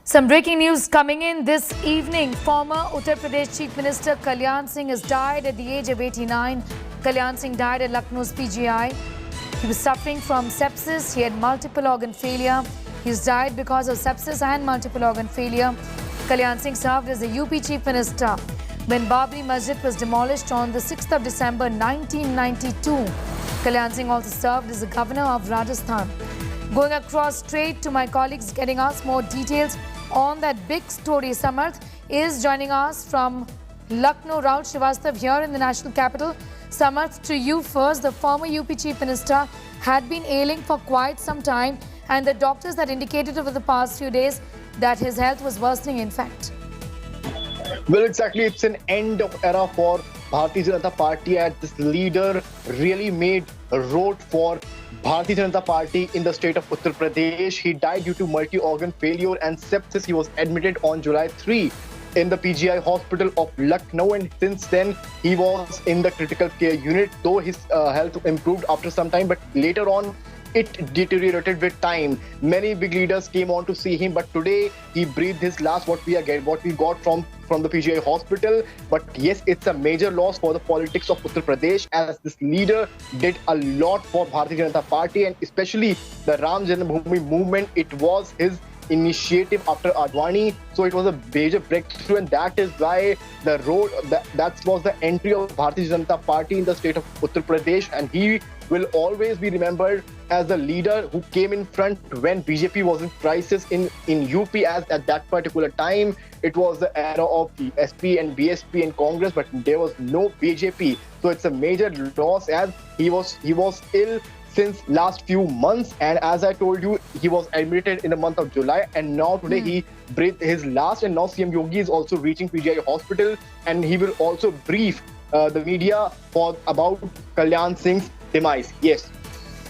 Some breaking news coming in this evening. Former Uttar Pradesh Chief Minister Kalyan Singh has died at the age of 89. Kalyan Singh died at Lucknow's PGI. He was suffering from sepsis. He had multiple organ failure. He's died because of sepsis and multiple organ failure. Kalyan Singh served as the UP Chief Minister when Babri Masjid was demolished on the 6th of December 1992. Kalyan Singh also served as the Governor of Rajasthan. Going across straight to my colleagues, getting us more details on that big story. Samarth is joining us from Lucknow. Rahul Srivastava here in the national capital. Samarth, to you first. The former UP Chief Minister had been ailing for quite some time, and the doctors had indicated over the past few days that his health was worsening, in fact. Well, exactly. It's an end of era for Bharatiya Janata Party, as this leader really made a road for Bharatiya Janata Party in the state of Uttar Pradesh. He died due to multi-organ failure and sepsis. He was admitted on July 3 in the PGI hospital of Lucknow, and since then he was in the critical care unit, though his health improved after some time, but later on it deteriorated with time. Many big leaders came on to see him, but today he breathed his last, what we got from the PGI hospital. But yes, it's a major loss for the politics of Uttar Pradesh, as this leader did a lot for Bharatiya Janata Party, and especially the Ram Janmabhoomi movement. It was his initiative after Advani, so it was a major breakthrough, and that is why that was the entry of Bharatiya Janata Party in the state of Uttar Pradesh, and he will always be remembered as the leader who came in front when BJP was in crisis in UP, as at that particular time it was the era of SP and BSP and Congress, but there was no BJP. So it's a major loss, as he was ill since last few months, and as I told you, he was admitted in the month of July, and now today he breathed his last, and now CM Yogi is also reaching PGI hospital, and he will also brief the media about Kalyan Singh's demise. Yes.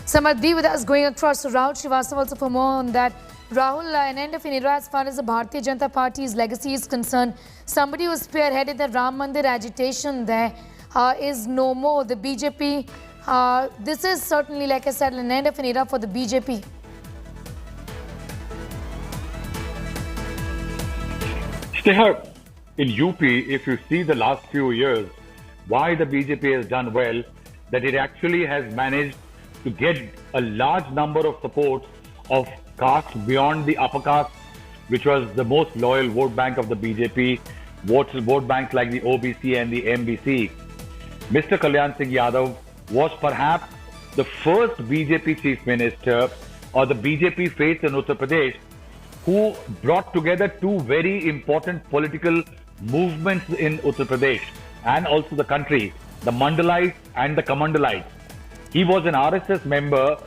Samarth, be with us. Going across to Rahul Srivastava also for more on that. Rahul, an end of an era as far as the Bharatiya Janata Party's legacy is concerned. Somebody who spearheaded the Ram Mandir agitation there is no more. The BJP, this is certainly, like I said, an end of an era for the BJP. Sneha, in UP, if you see the last few years, why the BJP has done well, that it actually has managed to get a large number of supports of caste beyond the upper caste, which was the most loyal vote bank of the BJP, vote banks like the OBC and the MBC. Mr. Kalyan Singh Yadav was perhaps the first BJP chief minister, or the BJP face in Uttar Pradesh, who brought together two very important political movements in Uttar Pradesh and also the country, the Mandalites and the Kamandalites. He was an RSS member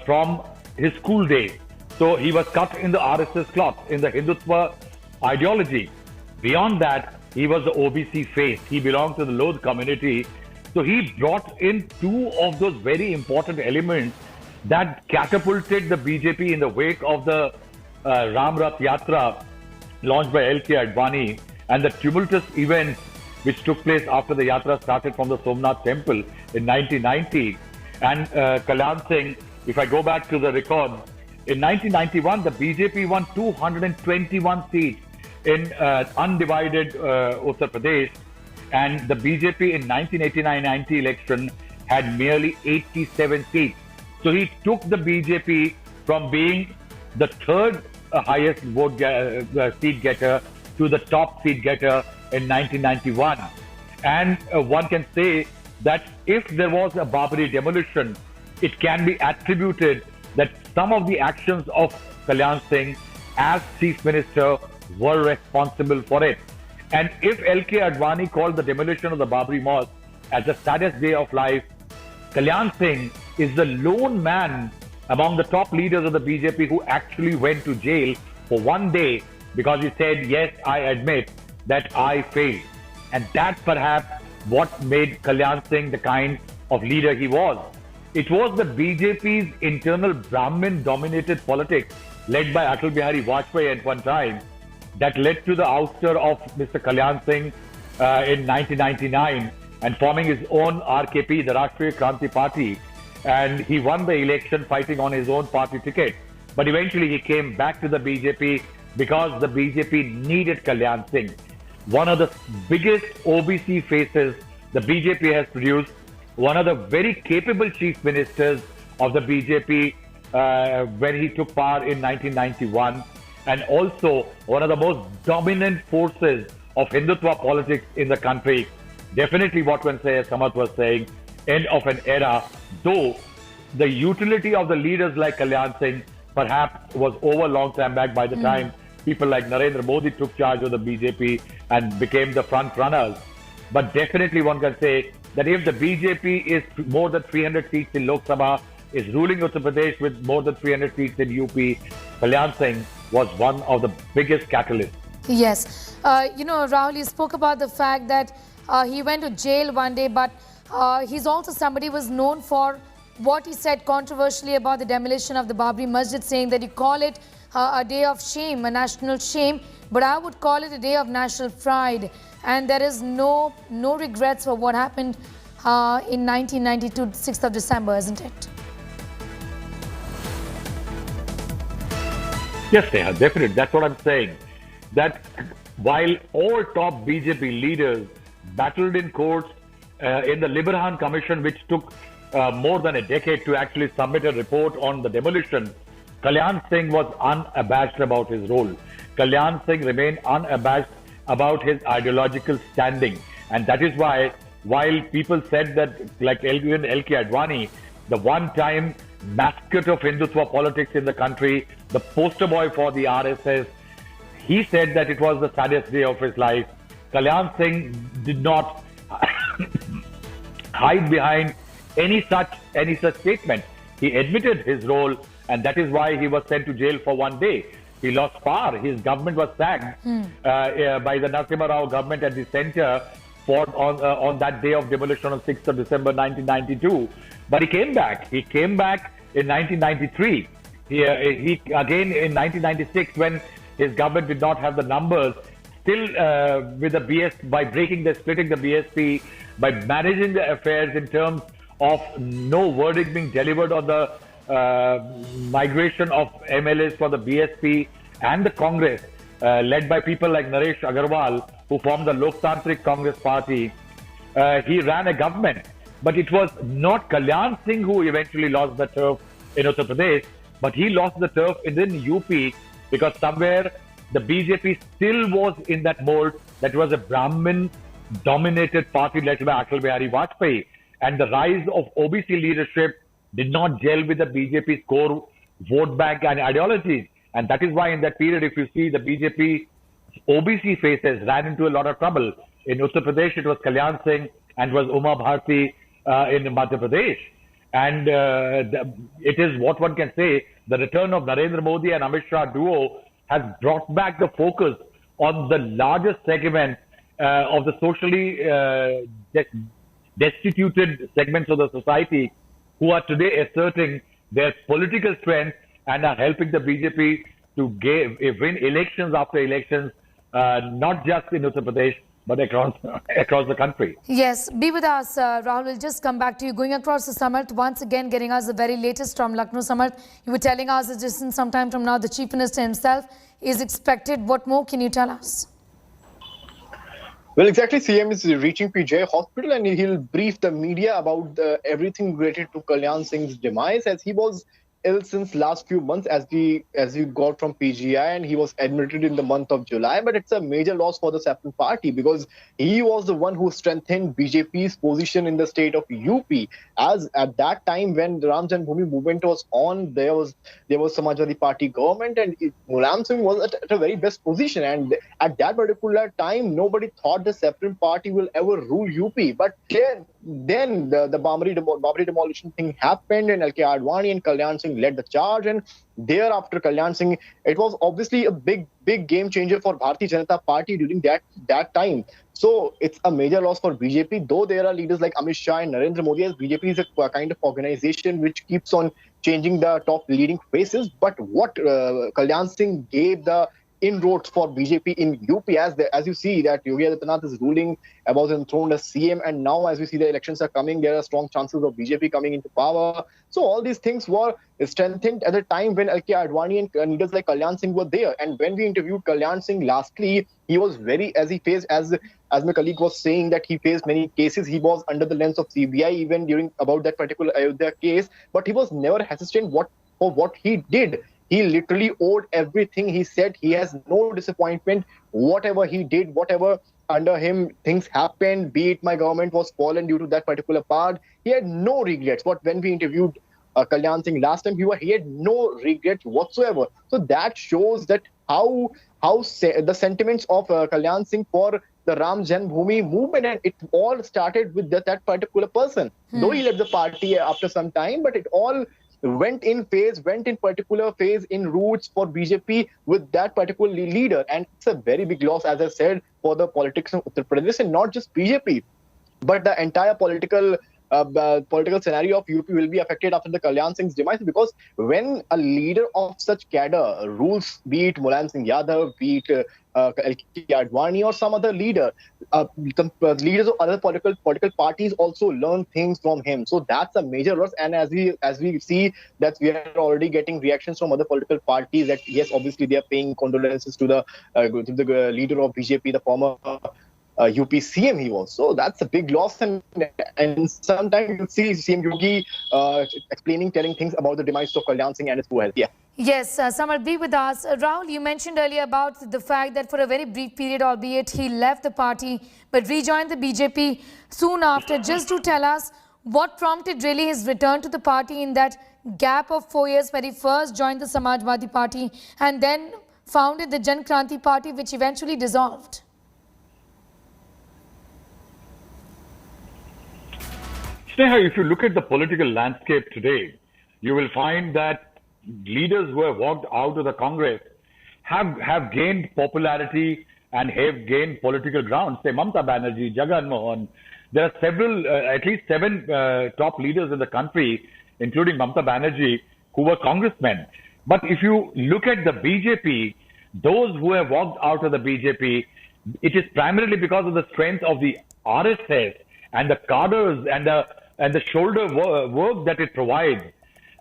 from his school days. So he was cut in the RSS cloth, in the Hindutva ideology. Beyond that, he was the OBC face. He belonged to the Lodh community. So he brought in two of those very important elements that catapulted the BJP in the wake of the Ram Rath Yatra launched by LK Advani and the tumultuous events which took place after the Yatra started from the Somnath temple in 1990. And Kalyan Singh, if I go back to the record, in 1991, the BJP won 221 seats in undivided Uttar Pradesh, and the BJP in 1989-90 election had merely 87 seats. So he took the BJP from being the third highest seat getter to the top seat getter in 1991. And one can say that if there was a Babri demolition, it can be attributed that some of the actions of Kalyan Singh as chief minister were responsible for it. And if LK Advani called the demolition of the Babri Mosque as the saddest day of life, Kalyan Singh is the lone man among the top leaders of the BJP who actually went to jail for one day because he said, yes, I admit that I failed. And that perhaps what made Kalyan Singh the kind of leader he was. It was the BJP's internal Brahmin-dominated politics led by Atal Bihari Vajpayee at one time that led to the ouster of Mr. Kalyan Singh in 1999 and forming his own RKP, the Rashtriya Kranti Party. And he won the election fighting on his own party ticket. But eventually he came back to the BJP because the BJP needed Kalyan Singh, one of the biggest OBC faces the BJP has produced, one of the very capable chief ministers of the BJP when he took power in 1991, and also one of the most dominant forces of Hindutva politics in the country. Definitely what one say, as Samarth was saying, end of an era, though the utility of the leaders like Kalyan Singh perhaps was over a long time back by the time people like Narendra Modi took charge of the BJP and became the front runners. But definitely one can say that if the BJP is more than 300 seats in Lok Sabha, is ruling Uttar Pradesh with more than 300 seats in UP, Kalyan Singh was one of the biggest catalysts. Yes. Rahul, you spoke about the fact that he went to jail one day, but he's also somebody who was known for what he said controversially about the demolition of the Babri Masjid, saying that you call it a day of shame, a national shame, but I would call it a day of national pride. And there is no regrets for what happened in 1992, 6th of December, isn't it? Yes, Neha, definitely. That's what I'm saying. That while all top BJP leaders battled in courts in the Librhan Commission, which took more than a decade to actually submit a report on the demolition, Kalyan Singh was unabashed about his role. Kalyan Singh remained unabashed about his ideological standing. And that is why, while people said that, like even L.K. Advani, the one-time mascot of Hindutva politics in the country, the poster boy for the RSS, he said that it was the saddest day of his life. Kalyan Singh did not hide behind any such statement. He admitted his role, and that is why he was sent to jail for one day. He lost power. His government was sacked by the Narasimha Rao government at the center on that day of demolition on 6th of December 1992. But he came back. He came back in 1993. He again in 1996, when his government did not have the numbers, still with the by splitting the BSP, by managing the affairs in terms of no verdict being delivered on the migration of MLAs for the BSP and the Congress, led by people like Naresh Agarwal, who formed the Loktantrik Congress Party. He ran a government, but it was not Kalyan Singh who eventually lost the turf in Uttar Pradesh, but he lost the turf in UP because somewhere the BJP still was in that mold that was a Brahmin-dominated party led by Atal Bihari Vajpayee. And the rise of OBC leadership did not gel with the BJP's core vote bank and ideologies. And that is why in that period, if you see, the BJP OBC faces ran into a lot of trouble. In Uttar Pradesh, it was Kalyan Singh and was Uma Bharti in Madhya Pradesh. And it is what one can say, the return of Narendra Modi and Amit Shah duo has brought back the focus on the largest segment of the socially destituted segments of the society, who are today asserting their political strength and are helping the BJP to win elections after elections, not just in Uttar Pradesh, but across the country. Yes, be with us, Rahul. We'll just come back to you. Going across to Samarth, once again getting us the very latest from Lucknow. Samarth, you were telling us that just in some time from now, the Chief Minister himself is expected. What more can you tell us? Well, exactly. CM is reaching PJ Hospital and he'll brief the media about everything related to Kalyan Singh's demise, as he was ill since last few months as we got from PGI, and he was admitted in the month of July. But it's a major loss for the Saffron Party because he was the one who strengthened BJP's position in the state of UP. As at that time when the Ram Janmabhoomi movement was on, there was Samajwadi Party government, and Mulayam Singh was at a very best position. And at that particular time, nobody thought the Saffron Party will ever rule UP. But then the Babri demolition thing happened, and L.K. Advani and Kalyan Singh led the charge. And thereafter, Kalyan Singh, it was obviously a big game changer for Bharatiya Janata Party during that time. So it's a major loss for BJP, though there are leaders like Amit Shah and Narendra Modi, as BJP is a kind of organization which keeps on changing the top leading faces. But what Kalyan Singh gave the inroads for BJP in UP, as you see that Yogi Adityanath is ruling, about enthroned as CM, and now as we see the elections are coming, there are strong chances of BJP coming into power. So all these things were strengthened at the time when LK Advani and leaders like Kalyan Singh were there. And when we interviewed Kalyan Singh lastly, he was very, as he faced, as my colleague was saying, that he faced many cases. He was under the lens of CBI even during about that particular Ayodhya case, but he was never hesitant for what he did. He literally owed everything. He said he has no disappointment. Whatever he did, whatever under him things happened, be it my government was fallen due to that particular part, he had no regrets. But when we interviewed Kalyan Singh last time, he had no regrets whatsoever. So that shows that how the sentiments of Kalyan Singh for the Ram Janmabhoomi movement, and it all started with that particular person. Though he left the party after some time, but it all went in particular phase in roots for BJP with that particular leader. And it's a very big loss, as I said, for the politics of Uttar Pradesh, and not just BJP, but the entire political scenario of UP will be affected after the Kalyan Singh's demise, because when a leader of such cadre rules, be it Mulayam Singh Yadav, be it LK Advani or some other leader, the leaders of other political parties also learn things from him. So that's a major loss. And as we see that we are already getting reactions from other political parties that yes, obviously they are paying condolences to the leader of BJP, the former UP CM he was. So that's a big loss, and sometimes you see CM Yogi telling things about the demise of Kalyan Singh and his poor health. Yeah. Yes, Samar, be with us. Rahul, you mentioned earlier about the fact that for a very brief period, albeit he left the party, but rejoined the BJP soon after. Just to tell us what prompted really his return to the party in that gap of 4 years where he first joined the Samajwadi Party and then founded the Jan Kranti Party, which eventually dissolved. Sneha, if you look at the political landscape today, you will find that leaders who have walked out of the Congress have gained popularity and have gained political ground. Say Mamata Banerjee, Jagan Mohan. There are several, at least 7 top leaders in the country, including Mamata Banerjee, who were congressmen. But if you look at the BJP, those who have walked out of the BJP, it is primarily because of the strength of the RSS and the cadres and the shoulder work that it provides.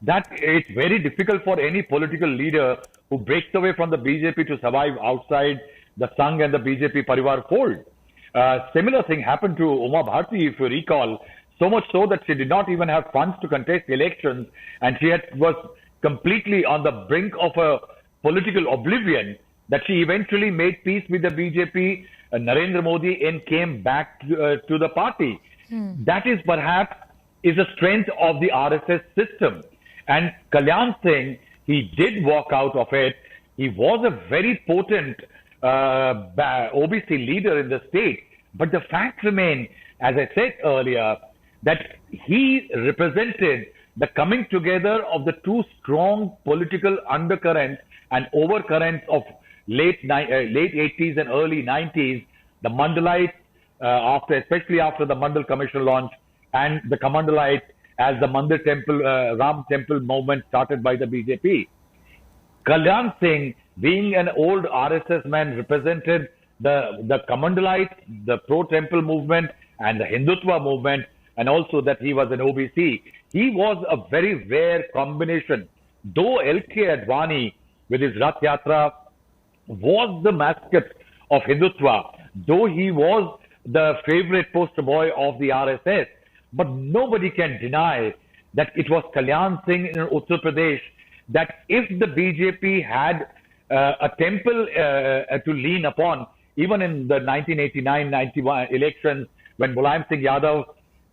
That it's very difficult for any political leader who breaks away from the BJP to survive outside the Sangh and the BJP Parivar fold. Similar thing happened to Uma Bharti, if you recall, so much so that she did not even have funds to contest elections, and she was completely on the brink of a political oblivion, that she eventually made peace with the BJP, Narendra Modi, and came back to the party. That is perhaps is a strength of the RSS system. And Kalyan Singh, he did walk out of it. He was a very potent OBC leader in the state. But the fact remains, as I said earlier, that he represented the coming together of the two strong political undercurrents and overcurrents of late 80s and early 90s, the Mandalites, especially after the Mandal Commission launch, and the Kamandalites as the Mandir Temple, Ram Temple movement started by the BJP. Kalyan Singh, being an old RSS man, represented the Kamandalites, the pro-temple movement, and the Hindutva movement, and also that he was an OBC. He was a very rare combination. Though LK Advani, with his Rath Yatra, was the mascot of Hindutva, though he was the favorite poster boy of the RSS, but nobody can deny that it was Kalyan Singh in Uttar Pradesh, that if the BJP had a temple to lean upon, even in the 1989-91 elections, when Mulayam Singh Yadav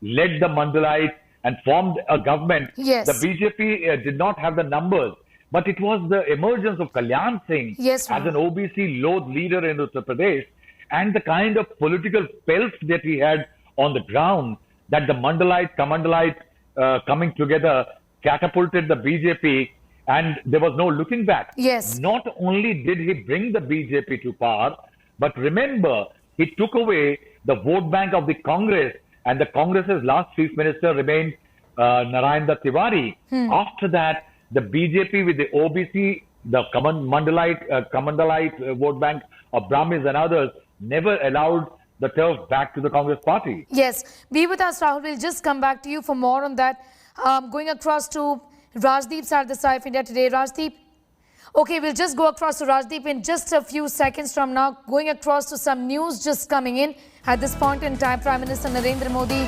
led the Mandalites and formed a government, yes, the BJP did not have the numbers. But it was the emergence of Kalyan Singh yes, as an OBC loathed leader in Uttar Pradesh, and the kind of political pelf that he had on the ground, that the Mandalite, Kamandalite coming together catapulted the BJP, and there was no looking back. Yes. Not only did he bring the BJP to power, but remember, he took away the vote bank of the Congress, and the Congress's last chief minister remained Narayana Tiwari. After that, the BJP with the OBC the Kamandalite vote bank of Brahmins and others never allowed the turf back to the Congress party. Yes, be with us, Rahul. We'll just come back to you for more on that. Going across to Rajdeep Sardesai of India Today. Rajdeep. Okay, we'll just go across to Rajdeep in just a few seconds from now. Going across to some news just coming in. At this point in time, Prime Minister Narendra Modi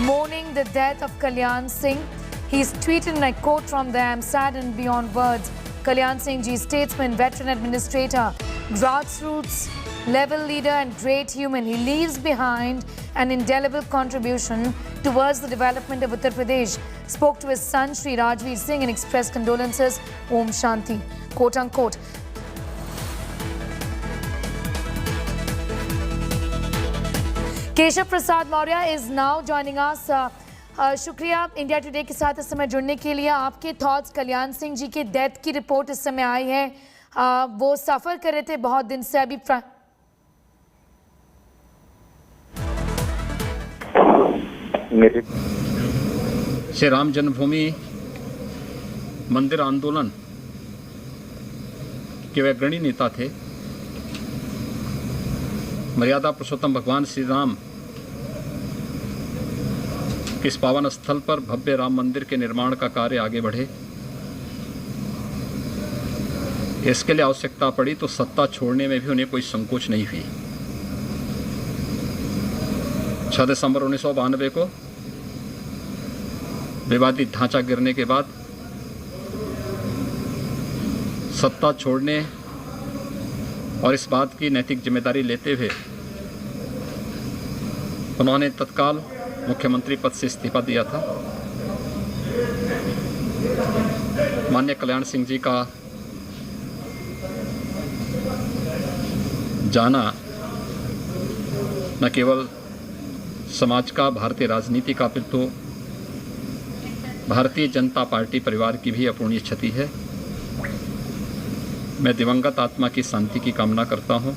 mourning the death of Kalyan Singh. He's tweeted, and I quote from there, "I'm saddened beyond words. Kalyan Singh Ji, statesman, veteran administrator, grassroots level leader and great human. He leaves behind an indelible contribution towards the development of Uttar Pradesh. Spoke to his son Shri Rajveer Singh and expressed condolences. Om Shanti," quote unquote. Keshav Prasad Maurya is now joining us. शुक्रिया India today के साथ इस समय जुड़ने के लिए. आपके thoughts, Kalyan Singh ji के डेथ की रिपोर्ट इस समय आई है. वो सफर कर रहे थे बहुत दिन से. अभी श्री राम जन्मभूमि मंदिर आंदोलन के वे अग्रणी नेता थे. मर्यादा पुरुषोत्तम भगवान श्री राम इस पावन स्थल पर भव्य राम मंदिर के निर्माण का कार्य आगे बढ़े. इसके लिए आवश्यकता पड़ी तो सत्ता छोड़ने में भी उन्हें कोई संकोच नहीं हुई. 6 दिसंबर 1992 को विवादित ढांचा गिरने के बाद सत्ता छोड़ने और इस बात की नैतिक जिम्मेदारी लेते हुए उन्होंने तत्काल मुख्यमंत्री पद से इस्तीफा दिया था. माननीय कल्याण सिंह जी का जाना न केवल समाज का, भारतीय राजनीति का, अपितु भारतीय जनता पार्टी परिवार की भी अपूर्णीय क्षति है. मैं दिवंगत आत्मा की शांति की कामना करता हूं.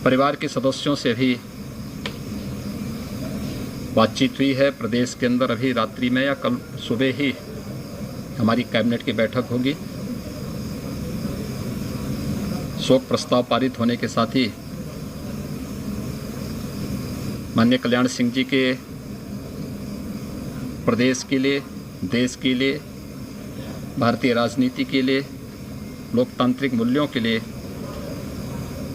परिवार के सदस्यों से भी बातचीत हुई है. प्रदेश के अंदर अभी रात्रि में या कल सुबह ही हमारी कैबिनेट की बैठक होगी. शोक प्रस्ताव पारित होने के साथ ही माननीय कल्याण सिंह जी के प्रदेश के लिए, देश के लिए, भारतीय राजनीति के लिए, लोकतांत्रिक मूल्यों के लिए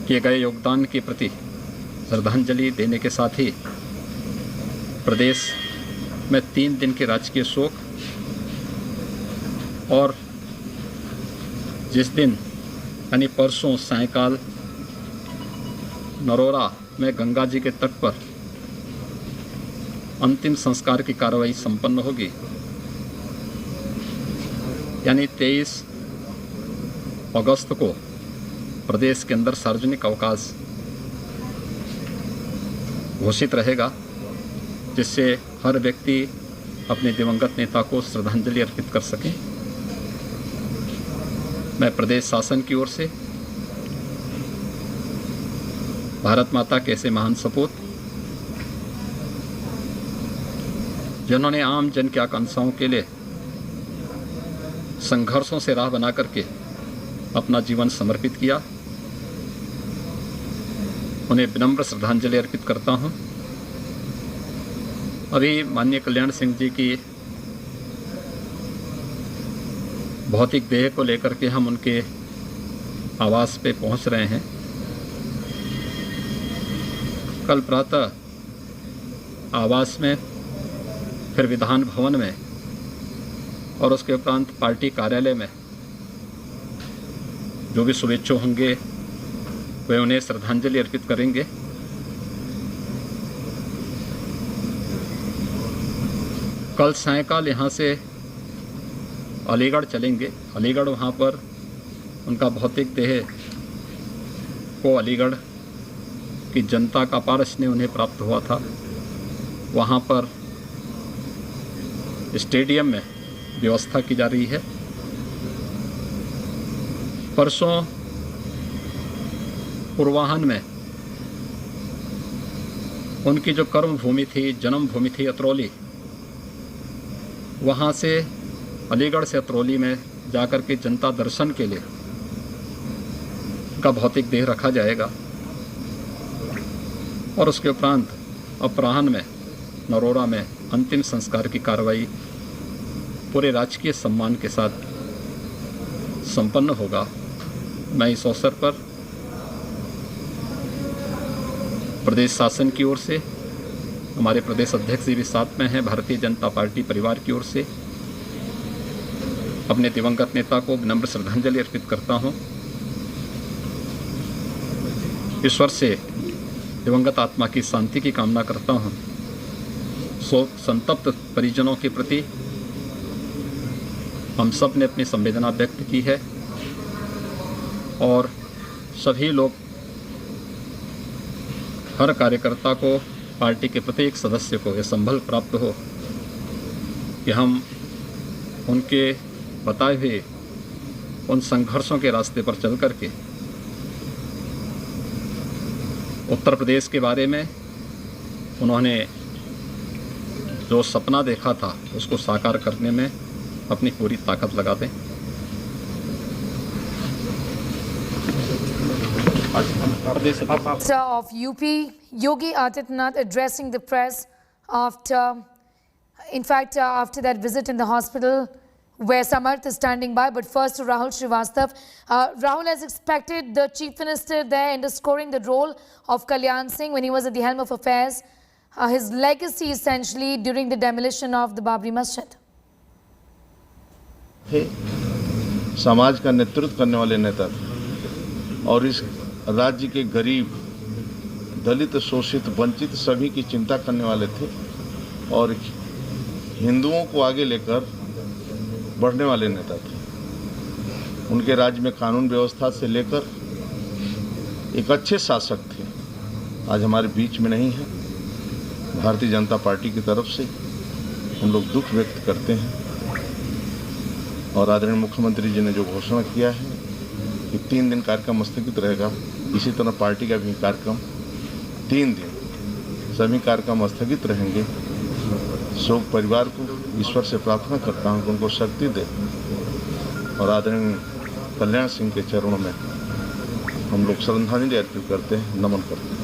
किए गए योगदान के प्रति श्रद्धांजलि देने के साथ ही प्रदेश में 3 दिन के राजकीय शोक और जिस दिन यानी परसों सायंकाल नरोरा में गंगा जी के तट पर अंतिम संस्कार की कार्रवाई संपन्न होगी, यानी 23 अगस्त को प्रदेश के अंदर सार्वजनिक अवकाश घोषित रहेगा, जिससे हर व्यक्ति अपने दिवंगत नेता को श्रद्धांजलि अर्पित कर सके. मैं प्रदेश शासन की ओर से भारत माता के ऐसे महान सपूत जिन्होंने आम जन की आकांक्षाओं के लिए संघर्षों से राह बना करके अपना जीवन समर्पित किया, उन्हें विनम्र श्रद्धांजलि अर्पित करता हूं. अभी माननीय कल्याण सिंह जी की भौतिक देह को लेकर के हम उनके आवास पे पहुंच रहे हैं. कल प्रातः आवास में, फिर विधान भवन में और उसके उपरांत पार्टी कार्यालय में जो भी शुभेच्छुक होंगे वे उन्हें श्रद्धांजलि अर्पित करेंगे. कल सायंकाल यहाँ से अलीगढ़ चलेंगे. अलीगढ़ वहाँ पर उनका भौतिक देह को अलीगढ़ की जनता का अपार स्नेह उन्हें प्राप्त हुआ था. वहाँ पर स्टेडियम में व्यवस्था की जा रही है. परसों पूर्वाह्न में उनकी जो कर्म भूमि थी, जन्म भूमि थी अतरौली, वहाँ से अलीगढ़ से अतरौली में जाकर के जनता दर्शन के लिए का भौतिक देह रखा जाएगा और उसके उपरांत अपराह्न में नरोड़ा में अंतिम संस्कार की कार्रवाई पूरे राजकीय सम्मान के साथ संपन्न होगा। मैं इस अवसर पर प्रदेश शासन की ओर से, हमारे प्रदेश अध्यक्ष जी भी साथ में हैं, भारतीय जनता पार्टी परिवार की ओर से अपने दिवंगत नेता को विनम्र श्रद्धांजलि अर्पित करता हूं। ईश्वर से दिवंगत आत्मा की शांति की कामना करता हूं। शोक संतप्त परिजनों के प्रति हम सब ने अपनी संवेदना व्यक्त की है और सभी लोग, हर कार्यकर्ता को, पार्टी के प्रत्येक सदस्य को यह संबल प्राप्त हो कि हम उनके बताए हुए उन संघर्षों के रास्ते पर चल करके उत्तर प्रदेश के बारे में उन्होंने जो सपना देखा था उसको साकार करने में अपनी पूरी ताकत लगा दें। Minister of UP, Yogi Adityanath, addressing the press after that visit in the hospital where Samarth is standing by. But first to Rahul Srivastav. Rahul, as expected, the Chief Minister there underscoring the role of Kalyan Singh when he was at the helm of affairs, his legacy essentially during the demolition of the Babri Masjid. समाज का नेतृत्व करने वाले नेता थे और इस राज्य के गरीब, दलित, शोषित, वंचित सभी की चिंता करने वाले थे और हिंदुओं को आगे लेकर बढ़ने वाले नेता थे। उनके राज्य में कानून व्यवस्था से लेकर एक अच्छे शासक थे। आज हमारे बीच में नहीं है। भारतीय जनता पार्टी की तरफ से हम लोग दुख व्यक्त करते हैं और आदरणीय मुख्यमंत्री जी ने जो घोषणा किया है कि 3 दिन कार्यक्रम स्थगित रहेगा, इसी तरह पार्टी का भी कार्यक्रम 3 दिन सभी कार्यक्रम स्थगित रहेंगे। शोक परिवार को ईश्वर से प्रार्थना करता हूं कि उनको शक्ति दे और आदरणीय कल्याण सिंह के चरणों में हम लोग श्रद्धांजलि अर्पित करते हैं, नमन करते हैं।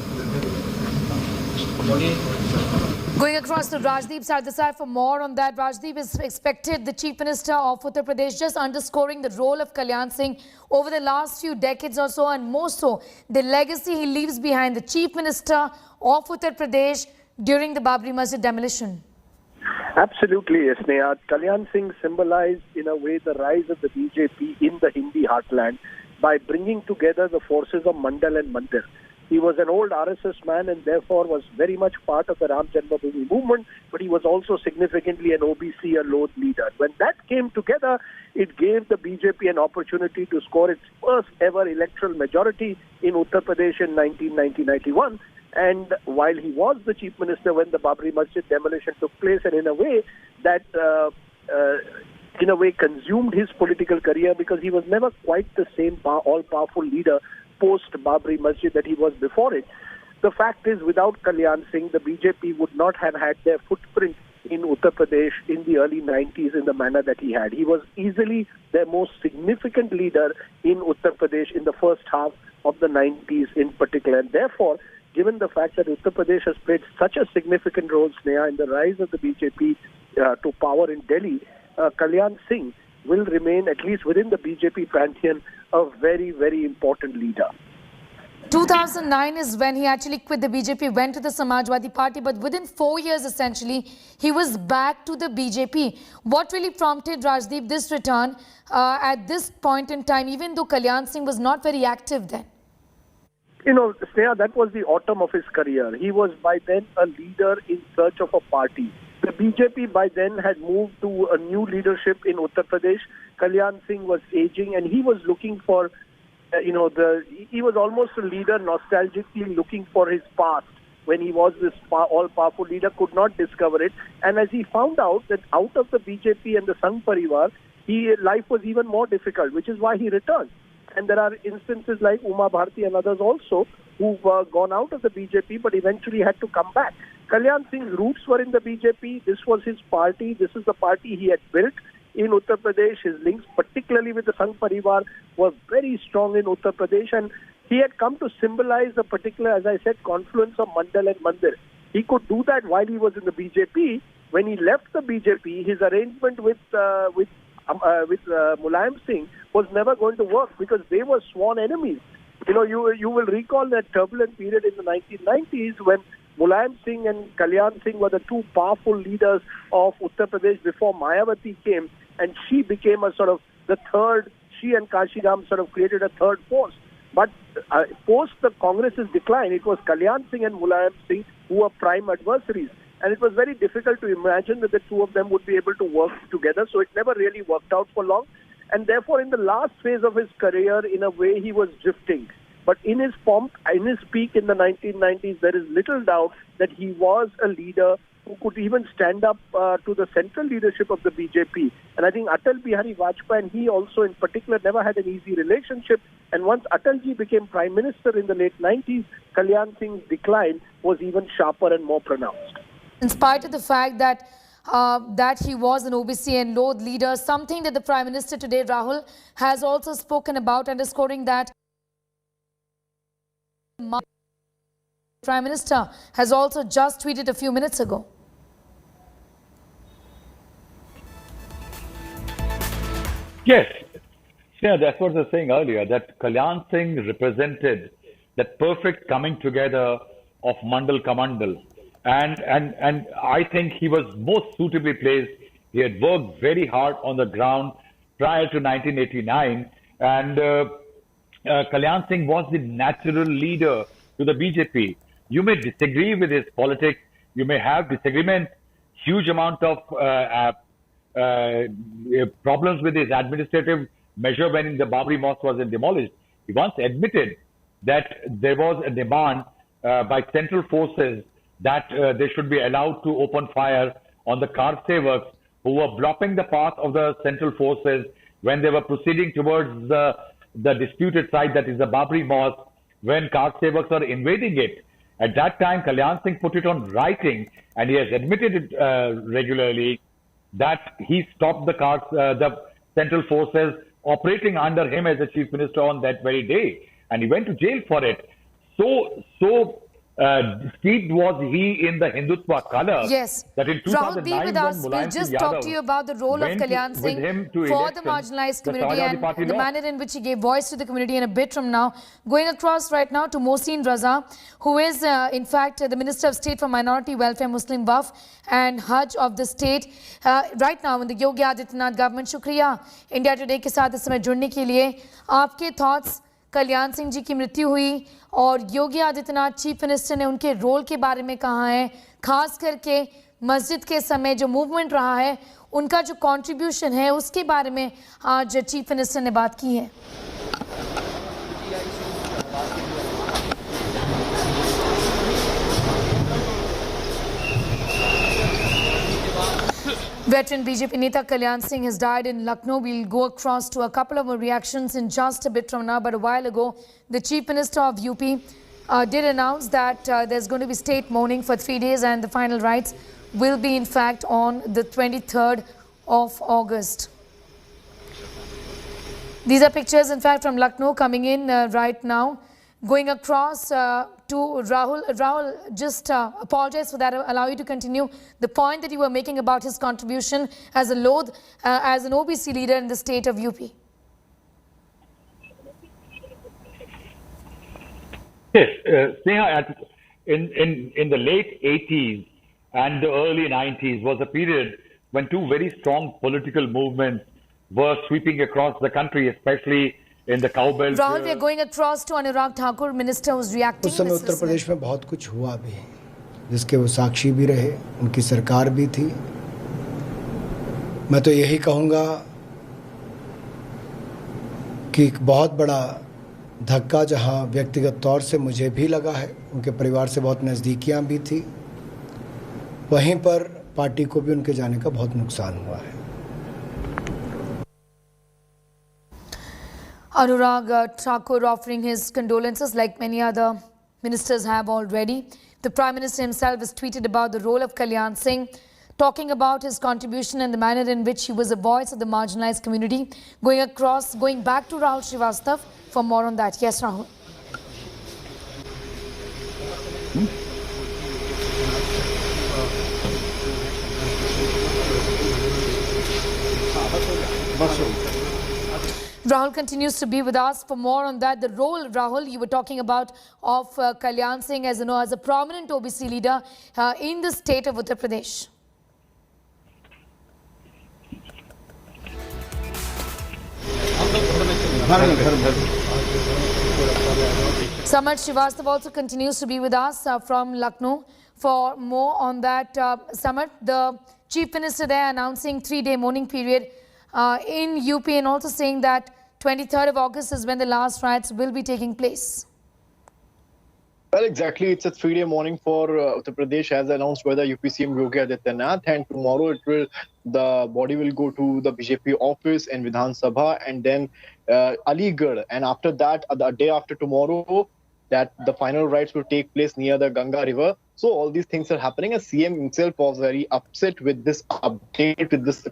Going across to Rajdeep Sardesai for more on that. Rajdeep, is expected the Chief Minister of Uttar Pradesh just underscoring the role of Kalyan Singh over the last few decades or so, and more so the legacy he leaves behind, the Chief Minister of Uttar Pradesh during the Babri Masjid demolition. Absolutely, Sneha. Kalyan Singh symbolized in a way the rise of the BJP in the Hindi heartland by bringing together the forces of Mandal and Mandir. He was an old RSS man and therefore was very much part of the Ram Janmabhoomi movement, but he was also significantly an OBC, a Lodh leader. When that came together, it gave the BJP an opportunity to score its first ever electoral majority in Uttar Pradesh in 1990-91. And while he was the Chief Minister when the Babri Masjid demolition took place, and in a way that consumed his political career, because he was never quite the same all-powerful leader post Babri Masjid that he was before it. The fact is, without Kalyan Singh, the BJP would not have had their footprint in Uttar Pradesh in the early 90s in the manner that he had. He was easily their most significant leader in Uttar Pradesh in the first half of the 90s in particular. And therefore, given the fact that Uttar Pradesh has played such a significant role, Sneha, in the rise of the BJP to power in Delhi, Kalyan Singh will remain, at least within the BJP pantheon, a very, very important leader. 2009 is when he actually quit the BJP, went to the Samajwadi Party, but within 4 years, essentially, he was back to the BJP. What really prompted, Rajdeep, this return at this point in time, even though Kalyan Singh was not very active then? You know, Sneha, that was the autumn of his career. He was by then a leader in search of a party. The BJP by then had moved to a new leadership in Uttar Pradesh. Kalyan Singh was aging and he was looking for, he was almost a leader nostalgically looking for his past when he was this all-powerful leader, could not discover it. And as he found out that out of the BJP and the Sangh Parivar, life was even more difficult, which is why he returned. And there are instances like Uma Bharti and others also who've gone out of the BJP but eventually had to come back. Kalyan Singh's roots were in the BJP. This was his party. This is the party he had built. in Uttar Pradesh. His links, particularly with the Sangh Parivar, were very strong in Uttar Pradesh, and he had come to symbolize a particular, as I said, confluence of Mandal and Mandir. He could do that while he was in the BJP. When he left the BJP, his arrangement with Mulayam Singh was never going to work because they were sworn enemies. You know, you will recall that turbulent period in the 1990s when Mulayam Singh and Kalyan Singh were the two powerful leaders of Uttar Pradesh before Mayawati came, and she became a sort of the third. She and Kashi Ram sort of created a third force. But post the Congress's decline, it was Kalyan Singh and Mulayam Singh who were prime adversaries. And it was very difficult to imagine that the two of them would be able to work together. So it never really worked out for long. And therefore, in the last phase of his career, in a way, he was drifting. But in his pomp, in his peak in the 1990s, there is little doubt that he was a leader who could even stand up to the central leadership of the BJP. And I think Atal Bihari Vajpayee and he also in particular never had an easy relationship. And once Atalji became Prime Minister in the late 90s, Kalyan Singh's decline was even sharper and more pronounced. In spite of the fact that that he was an OBC and Lord leader, something that the Prime Minister today, Rahul, has also spoken about, underscoring that Prime Minister has also just tweeted a few minutes ago. Yes. Yeah, that's what I was saying earlier, that Kalyan Singh represented that perfect coming together of Mandal Kamandal. And I think he was most suitably placed. He had worked very hard on the ground prior to 1989. And Kalyan Singh was the natural leader to the BJP. You may disagree with his politics. You may have disagreement, huge amount of problems with his administrative measure when the Babri Mosque was demolished. He once admitted that there was a demand by central forces that they should be allowed to open fire on the car sevaks who were blocking the path of the central forces when they were proceeding towards the disputed site, that is the Babri Mosque, when car sevaks are invading it. At that time, Kalyan Singh put it on writing, and he has admitted it regularly that he stopped the central forces operating under him as a chief minister on that very day, and he went to jail for it. So steeped was he in the Hindutva color. Yes. That in 2009, Rahul, be with us. We'll just talk to you about the role of Kalyan Singh for the marginalized community and the manner in which he gave voice to the community in a bit from now. Going across right now to Mohsin Raza, who is in fact the Minister of State for Minority Welfare, Muslim Waqf and Hajj of the state. Right now in the Yogi Adityanath government. Shukriya India Today के साथ इस समय जुड़ने के लिए. आपके thoughts Kalyan Singh ji की मृत्यु हुई और योगी आदित्यनाथ चीफ मिनिस्टर ने उनके रोल के बारे में कहा है, खास करके मस्जिद के समय जो मूवमेंट रहा है उनका जो कंट्रीब्यूशन है उसके बारे में आज चीफ मिनिस्टर ने बात की है. Veteran BJP Neta Kalyan Singh has died in Lucknow. We'll go across to a couple of more reactions in just a bit from now. But a while ago, the Chief Minister of UP did announce that there's going to be state mourning for 3 days and the final rites will be in fact on the 23rd of August. These are pictures in fact from Lucknow coming in right now. Going across to Rahul. Rahul, just apologize for that. I'll allow you to continue the point that you were making about his contribution as a Lodh, as an OBC leader in the state of UP. Yes, Sneha, in the late 80s and the early 90s was a period when two very strong political movements were sweeping across the country, especially in the cowbell. Rahul, we are going across to Anurag Thakur, minister who's reacting. उस समय उत्तर प्रदेश में बहुत कुछ हुआ भी, जिसके वो साक्षी भी रहे, उनकी सरकार भी थी. मैं तो यही कहूँगा कि एक बहुत बड़ा धक्का जहाँ व्यक्तिगत तौर से मुझे भी लगा है, उनके परिवार से बहुत नज़दीकियाँ भी थी, वहीं पर पार्टी को भी उनके जाने का बहुत नुकसान हुआ है. Anurag Thakur offering his condolences like many other ministers have already. The Prime Minister himself has tweeted about the role of Kalyan Singh, talking about his contribution and the manner in which he was a voice of the marginalized community. Going back to Rahul Srivastav for more on that. Yes, Rahul. Rahul continues to be with us for more on that. The role, Rahul, you were talking about of Kalyan Singh as a prominent OBC leader in the state of Uttar Pradesh. Samar Srivastav also continues to be with us from Lucknow for more on that. Samar, the Chief Minister there announcing 3-day mourning period in UP and also saying that 23rd of August is when the last riots will be taking place. Well, exactly. It's a 3-day mourning for Uttar Pradesh as announced by the UP CM Yogi Adityanath, and tomorrow the body will go to the BJP office in Vidhan Sabha and then Aligarh, and after that, the day after tomorrow, that the final rites will take place near the Ganga River. So all these things are happening, and CM himself was very upset with this update, with this.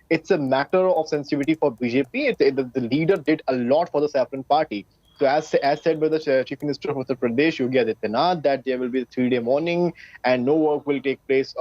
It's a matter of sensitivity for BJP. The leader did a lot for the Saffron Party. So as said by the Chief Minister of Uttar Pradesh, Yogi Adityanath, that there will be a 3-day mourning and no work will take place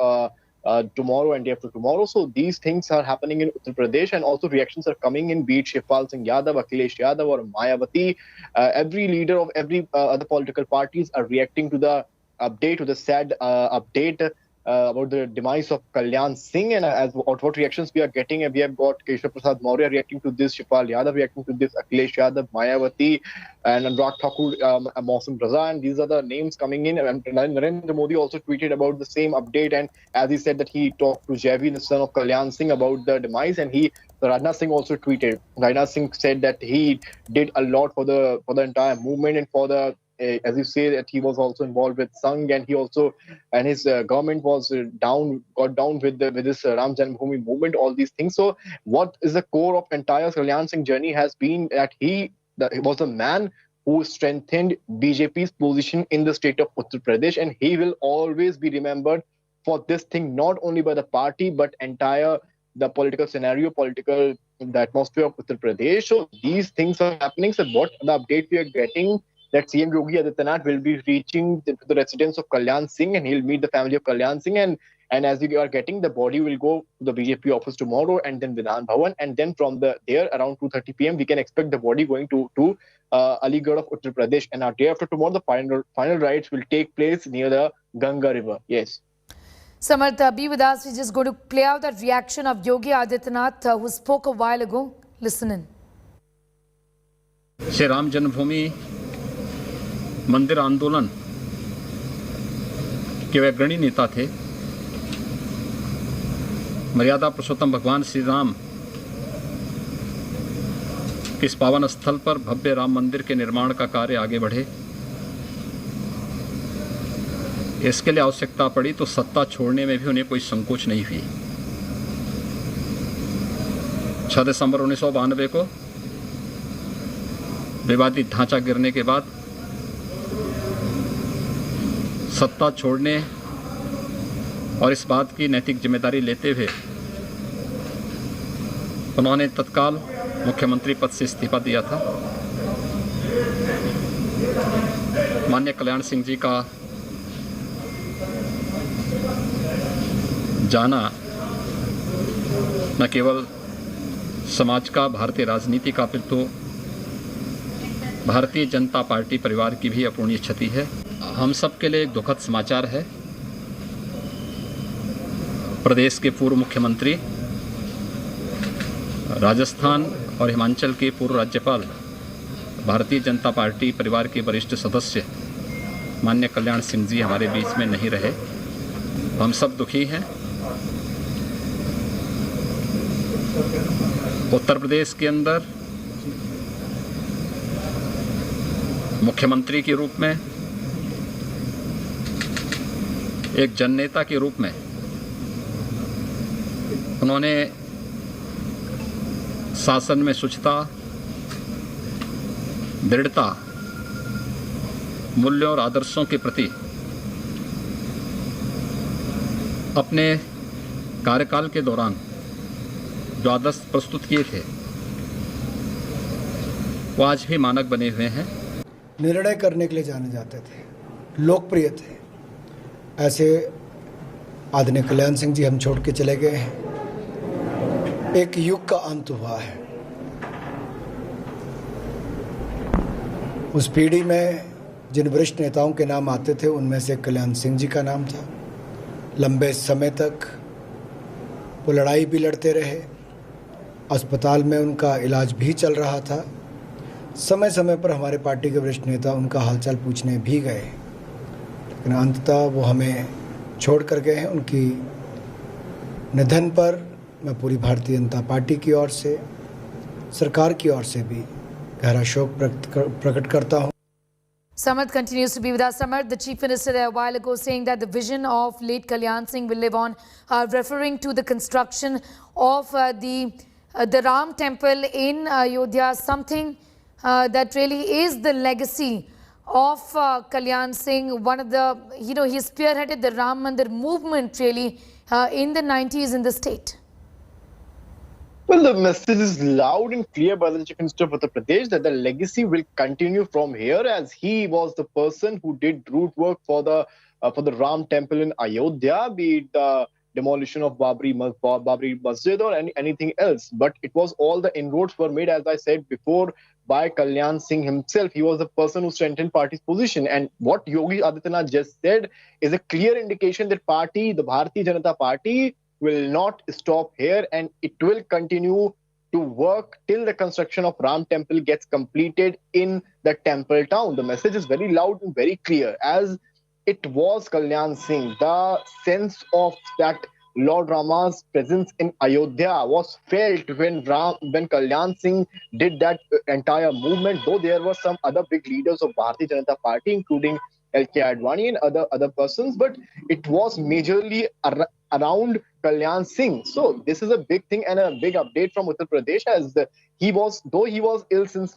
tomorrow and day after tomorrow. So these things are happening in Uttar Pradesh, and also reactions are coming in, be it Shivpal Singh Yadav, Akhilesh Yadav or Mayawati. Every leader of every other political parties are reacting to the update, to the sad update about the demise of Kalyan Singh, and what reactions we are getting. We have got Keshav Prasad Maurya reacting to this, Shivpal Yadav reacting to this, Akhilesh Yadav, Mayawati, and Anurag Thakur, Mausam Raza, and these are the names coming in. And Narendra Modi also tweeted about the same update, and as he said that he talked to Javi, the son of Kalyan Singh, about the demise, and Rajnath Singh also tweeted. Rajnath Singh said that he did a lot for the entire movement and for the as you say, that he was also involved with Sangh, and he also and his government was got down with this Ram Janmabhoomi movement, all these things. So what is the core of entire Kalyan Singh journey has been that he was a man who strengthened BJP's position in the state of Uttar Pradesh, and he will always be remembered for this thing, not only by the party but the political scenario, the atmosphere of Uttar Pradesh. So these things are happening. So what the update we are getting, that CM Yogi Adityanath will be reaching the residence of Kalyan Singh, and he'll meet the family of Kalyan Singh, and as we are getting, the body will go to the BJP office tomorrow and then Vidhan Bhavan, and then from there around 2:30 p.m. we can expect the body going to Aligarh of Uttar Pradesh, and our day after tomorrow the final rites will take place near the Ganga River. Yes. Samarth, be with us. We're just going to play out that reaction of Yogi Adityanath, who spoke a while ago. Listen in. Shri Ram जन्मभूमि मंदिर आंदोलन के वे अग्रणी नेता थे। मर्यादा पुरुषोत्तम भगवान श्री राम के इस पावन स्थल पर भव्य राम मंदिर के निर्माण का कार्य आगे बढ़े। इसके लिए आवश्यकता पड़ी तो सत्ता छोड़ने में भी उन्हें कोई संकोच नहीं हुई। 6 दिसंबर 1992 को विवादित ढांचा गिरने के बाद सत्ता छोड़ने और इस बात की नैतिक जिम्मेदारी लेते हुए उन्होंने तत्काल मुख्यमंत्री पद से इस्तीफा दिया था। माननीय कल्याण सिंह जी का जाना न केवल समाज का, भारतीय राजनीति का, अपितु भारतीय जनता पार्टी परिवार की भी अपूर्णीय क्षति है। हम सब के लिए एक दुखद समाचार है। प्रदेश के पूर्व मुख्यमंत्री, राजस्थान और हिमाचल के पूर्व राज्यपाल, भारतीय जनता पार्टी परिवार के वरिष्ठ सदस्य माननीय कल्याण सिंह जी हमारे बीच में नहीं रहे। हम सब दुखी हैं। उत्तर प्रदेश के अंदर मुख्यमंत्री के रूप में, एक जननेता के रूप में उन्होंने शासन में शुचिता, दृढ़ता, मूल्यों और आदर्शों के प्रति अपने कार्यकाल के दौरान जो आदर्श प्रस्तुत किए थे वो आज भी मानक बने हुए हैं। निर्णय करने के लिए जाने जाते थे, लोकप्रिय थे। ऐसे आदरणीय कल्याण सिंह जी हम छोड़ के चले गए हैं। एक युग का अंत हुआ है। उस पीढ़ी में जिन वरिष्ठ नेताओं के नाम आते थे उनमें से कल्याण सिंह जी का नाम था। लंबे समय तक वो लड़ाई भी लड़ते रहे, अस्पताल में उनका इलाज भी चल रहा था। समय समय पर हमारे पार्टी के वरिष्ठ नेता उनका हालचाल पूछने भी गए, लेकिन अंततः वो हमें छोड़ कर गए हैं। उनकी निधन पर मैं पूरी भारतीय जनता पार्टी की ओर से, सरकार की ओर से भी गहरा शोक प्रकट करता हूँ। Samarth continues to be with us. Samarth, the Chief Minister there a while ago saying that the vision of late Kalyan Singh will live on, referring to the construction of the Ram temple in Ayodhya, something that really is the legacy of Kalyan Singh. One of the, he spearheaded the Ram Mandir movement really in the 90s in the state. Well, the message is loud and clear by the Chief Minister of Uttar Pradesh that the legacy will continue from here, as he was the person who did root work for the Ram temple in Ayodhya, be it the demolition of Babri Masjid or anything else. But it was all the inroads were made, as I said before, by Kalyan Singh himself. He was the person who strengthened party's position. And what Yogi Adityanath just said is a clear indication that the Bharatiya Janata Party, will not stop here, and it will continue to work till the construction of Ram temple gets completed in the temple town. The message is very loud and very clear, as it was Kalyan Singh. The sense of that Lord Rama's presence in Ayodhya was felt when Kalyan Singh did that entire movement, though there were some other big leaders of Bharatiya Janata Party, including L.K. Advani and other persons, but it was majorly around Kalyan Singh. So this is a big thing and a big update from Uttar Pradesh, as he was ill since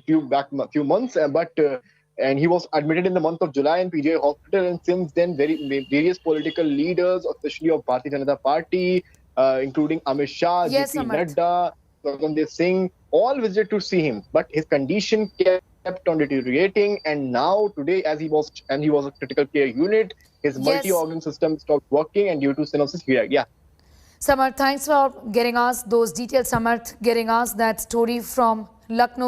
few months, and he was admitted in the month of July in PGI hospital, and since then various political leaders, especially of Bharatiya Janata Party, including Amit Shah, Yes, JP Nadda, Swatandev Singh, all visited to see him, but his condition kept on deteriorating, and now today, as he was a critical care unit, his multi-organ system stopped working, and due to stenosis, he died. Yeah. Samarth, thanks for getting us those details. Samarth getting us that story from Lucknow.